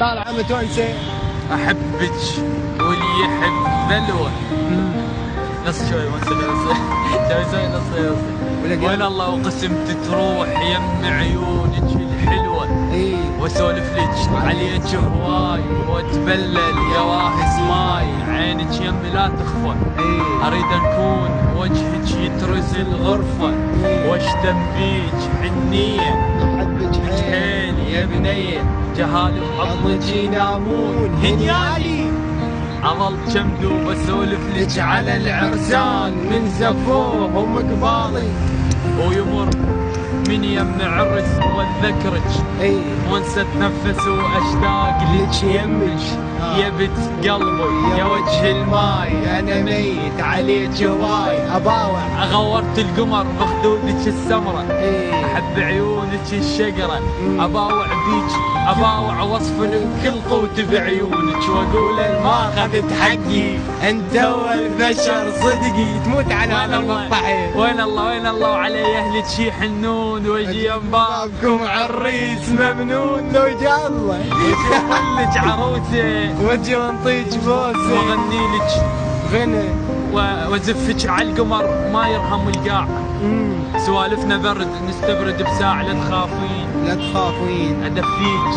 طالعة متونسة. احبك واللي يحب ذلوه. نص شوي ما شوي نص. وين الله وقسمت تروح يم عيونك الحلوه. واسولف لك عليك هواي واتبلل يا واهس ماي. عينك يم لا تخفى. اريد اكون وجهك يترز الغرفه. واشتم بيك حنيه. احبك حيل يا بنيه. جهال بحضنك ينامون هنيالي. اظل كم دوب اسولف لك على العرسان من زفوهم قبالي. ويمر من يم عرس واتذكرك. وانسى اتنفس واشتاق لك يمك. يا بنت قلبي يا وجه الماي. انا ميت عليك هواي. اباوع غورت القمر بخدودك السمرة. احب عيونك الشقرة. اباوع بيك اباوع وصف بكل قوت بعيونك. واقول ما اخذت حقي انت والبشر صدقي. تموت على هذا المقطع. وين الله وعلي اهلك يحنون. واجي بابكم عريس ممنون. لو جاء الله لك عروسه وجي ونطيك بوسه. واغني لك غنى وازفك على القمر ما يرحم القاع. سوالفنا برد نستبرد بساعة. لا تخافين لا تخافين ادفيك.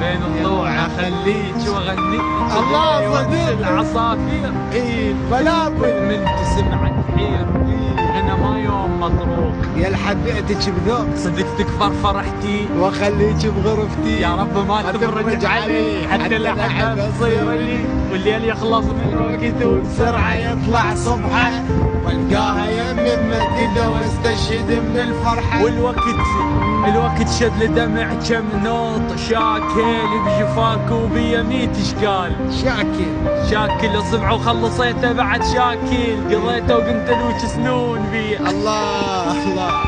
بين الضوء اخليك واغنيك. الله صدق العصافير. بلابل من تسمع تحير. انا ما يوم مطروق. يا لحبيتك بذوق. صدق تكفر فرحتي واخليك بغرفتي. يا رب ما تفرج علي حتى الاحباب تصير لي. والليل يخلص من وقته وبسرعة يطلع صبحه. والقاها يمي ممدده واستشهد من الفرحة. الوقت شد لدمع كم نوط. شاكل بجفاك وبيميت اشكال. شاكل اصبع وخلصيته بعد شاكل. قضيته وقمت لوك سنون بيه. الله